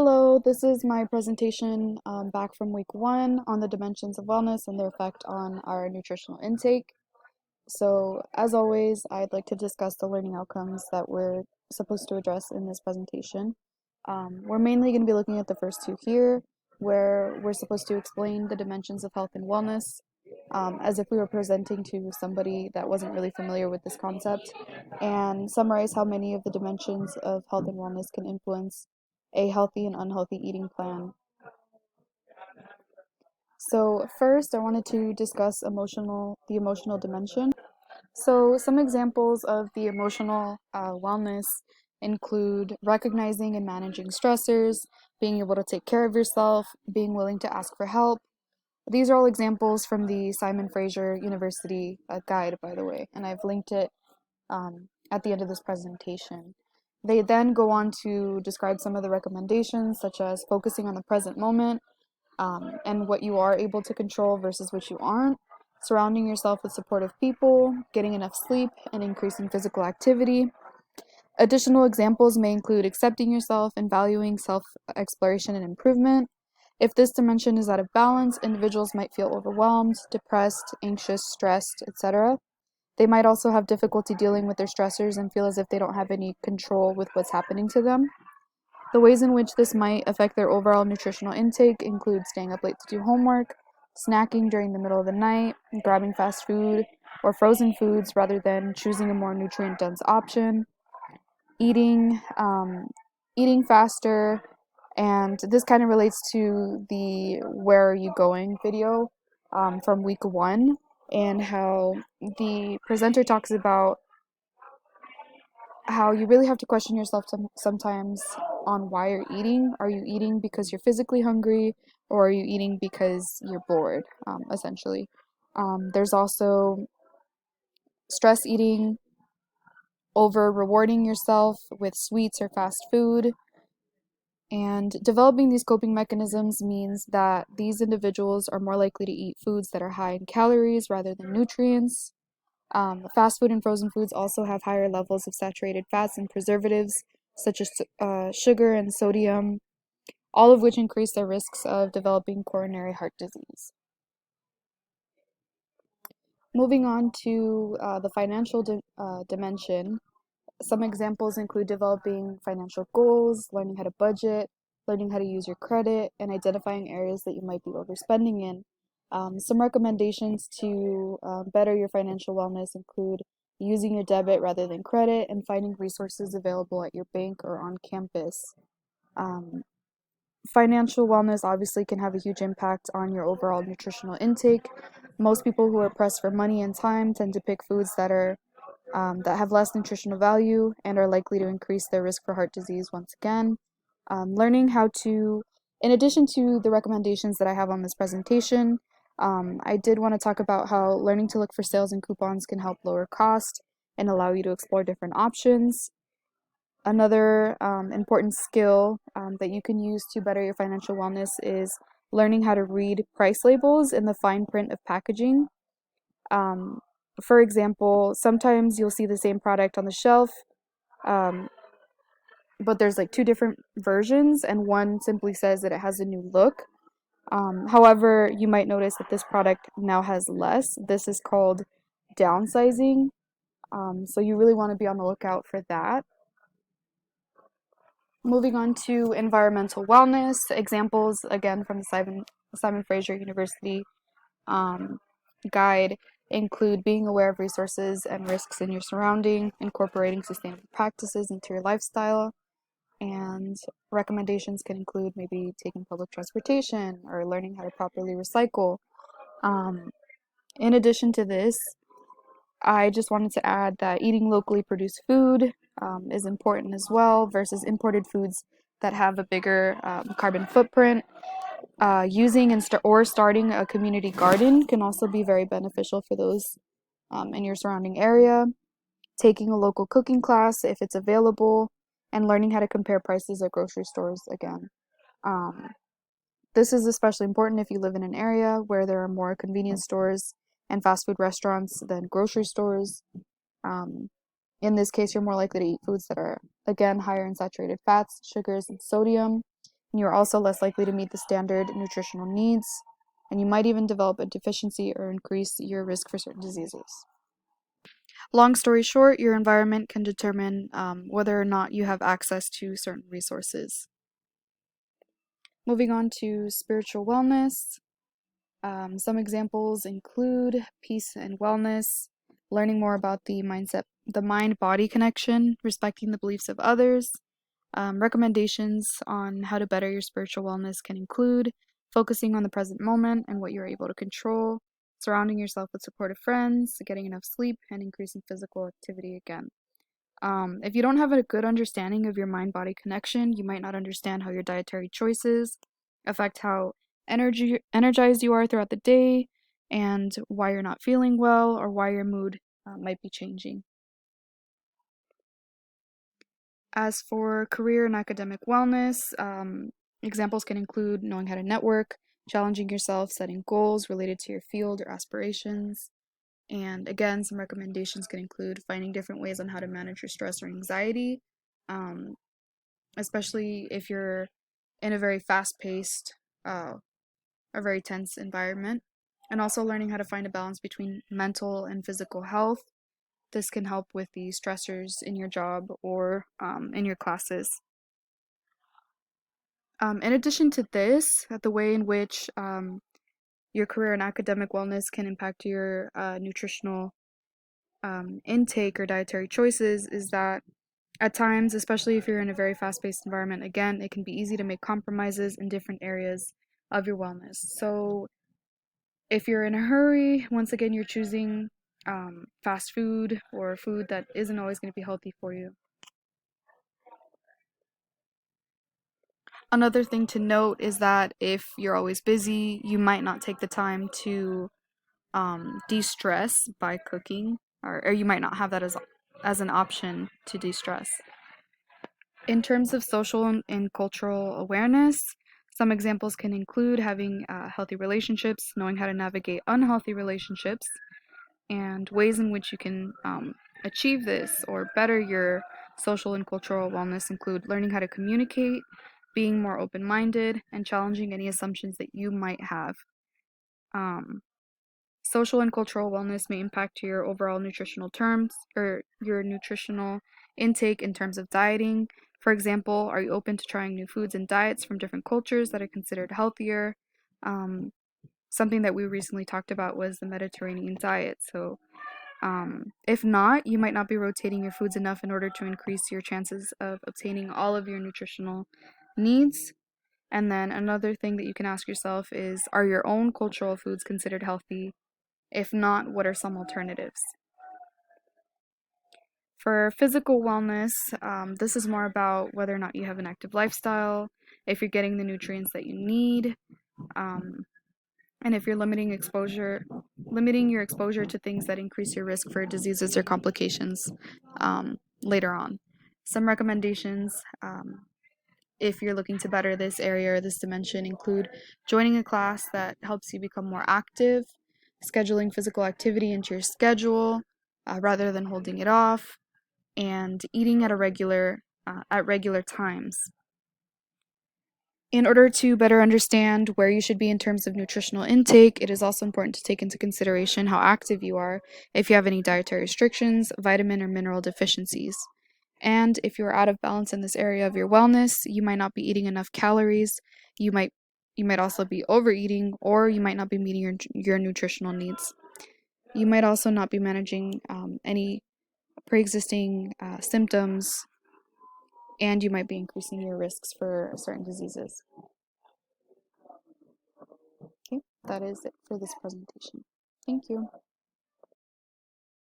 Hello, this is my presentation back from week one on the dimensions of wellness and their effect on our nutritional intake. So, as always, I'd like to discuss the learning outcomes that we're supposed to address in this presentation. We're mainly going to be looking at the first two here, where we're supposed to explain the dimensions of health and wellness as if we were presenting to somebody that wasn't really familiar with this concept, and summarize how many of the dimensions of health and wellness can influence a healthy and unhealthy eating plan. So first, I wanted to discuss the emotional dimension. So some examples of the emotional wellness include recognizing and managing stressors, being able to take care of yourself, being willing to ask for help. These are all examples from the Simon Fraser University guide, by the way, and I've linked it at the end of this presentation. They then go on to describe some of the recommendations, such as focusing on the present moment and what you are able to control versus what you aren't, surrounding yourself with supportive people, getting enough sleep, and increasing physical activity. Additional examples may include accepting yourself and valuing self exploration and improvement. If this dimension is out of balance, individuals might feel overwhelmed, depressed, anxious, stressed, etc. They might also have difficulty dealing with their stressors and feel as if they don't have any control with what's happening to them. The ways in which this might affect their overall nutritional intake include staying up late to do homework, snacking during the middle of the night, grabbing fast food or frozen foods rather than choosing a more nutrient-dense option, eating, eating faster, and this kind of relates to the "Where are you going?" video from week one, and how the presenter talks about how you really have to question yourself sometimes on why you're eating. Are you eating because you're physically hungry, or are you eating because you're bored, essentially? There's also stress eating, over rewarding yourself with sweets or fast food. And developing these coping mechanisms means that these individuals are more likely to eat foods that are high in calories rather than nutrients. Fast food and frozen foods also have higher levels of saturated fats and preservatives, such as sugar and sodium, all of which increase their risks of developing coronary heart disease. Moving on to the financial dimension, some examples include developing financial goals, learning how to budget, learning how to use your credit, and identifying areas that you might be overspending in. Some recommendations to better your financial wellness include using your debit rather than credit and finding resources available at your bank or on campus. Um, Financial wellness obviously can have a huge impact on your overall nutritional intake. Most people who are pressed for money and time tend to pick foods that have less nutritional value and are likely to increase their risk for heart disease once again. Learning how to, in addition to the recommendations that I have on this presentation, I did want to talk about how learning to look for sales and coupons can help lower cost and allow you to explore different options. Another important skill that you can use to better your financial wellness is learning how to read price labels in the fine print of packaging. Um, for example, sometimes you'll see the same product on the shelf, um, but there's like two different versions, and one simply says that it has a new look. However, you might notice that this product now has less. This is called downsizing. So you really want to be on the lookout for that. Moving on to environmental wellness, examples again from the Simon Fraser University um, guide include being aware of resources and risks in your surrounding, incorporating sustainable practices into your lifestyle, and recommendations can include maybe taking public transportation or learning how to properly recycle. Um, in addition to this, I just wanted to add that eating locally produced food is important as well versus imported foods that have a bigger carbon footprint. Using or starting a community garden can also be very beneficial for those in your surrounding area. Taking a local cooking class if it's available, and learning how to compare prices at grocery stores again. Um, this is especially important if you live in an area where there are more convenience stores and fast food restaurants than grocery stores. Um, in this case, you're more likely to eat foods that are, again, higher in saturated fats, sugars, and sodium. And you're also less likely to meet the standard nutritional needs, and you might even develop a deficiency or increase your risk for certain diseases. Long story short, your environment can determine whether or not you have access to certain resources. Moving on to spiritual wellness, some examples include peace and wellness, learning more about the mind-body connection, respecting the beliefs of others. Recommendations on how to better your spiritual wellness can include focusing on the present moment and what you're able to control, surrounding yourself with supportive friends, getting enough sleep, and increasing physical activity again. If you don't have a good understanding of your mind-body connection, you might not understand how your dietary choices affect how energized you are throughout the day, and why you're not feeling well or why your mood might be changing. As for career and academic wellness, examples can include knowing how to network, challenging yourself, setting goals related to your field or aspirations. And again, some recommendations can include finding different ways on how to manage your stress or anxiety, um, especially if you're in a very fast-paced, a very tense environment, and also learning how to find a balance between mental and physical health. This can help with the stressors in your job or in your classes. In addition to this, the way in which your career and academic wellness can impact your nutritional intake or dietary choices is that at times, especially if you're in a very fast-paced environment, again, it can be easy to make compromises in different areas of your wellness. So if you're in a hurry, once again, you're choosing fast food or food that isn't always going to be healthy for you. Another thing to note is that if you're always busy, you might not take the time to de-stress by cooking, or you might not have that as an option to de-stress. In terms of social and cultural awareness, some examples can include having healthy relationships, knowing how to navigate unhealthy relationships, and ways in which you can achieve this or better your social and cultural wellness include learning how to communicate, being more open-minded, and challenging any assumptions that you might have. Um, Social and cultural wellness may impact your overall nutritional terms or your nutritional intake in terms of dieting. For example, are you open to trying new foods and diets from different cultures that are considered healthier? Um, Something that we recently talked about was the Mediterranean diet. So, if not, you might not be rotating your foods enough in order to increase your chances of obtaining all of your nutritional needs. And then another thing that you can ask yourself is, are your own cultural foods considered healthy? If not, what are some alternatives? For physical wellness, this is more about whether or not you have an active lifestyle, if you're getting the nutrients that you need, um, and if you're limiting your exposure to things that increase your risk for diseases or complications later on. Some recommendations, if you're looking to better this area or this dimension, include joining a class that helps you become more active, scheduling physical activity into your schedule rather than holding it off, and eating at regular times. In order to better understand where you should be in terms of nutritional intake, it is also important to take into consideration how active you are, if you have any dietary restrictions, vitamin or mineral deficiencies. And if you're out of balance in this area of your wellness, you might not be eating enough calories, you might also be overeating, or you might not be meeting your nutritional needs. You might also not be managing any pre-existing symptoms, and you might be increasing your risks for certain diseases. Okay, that is it for this presentation. Thank you.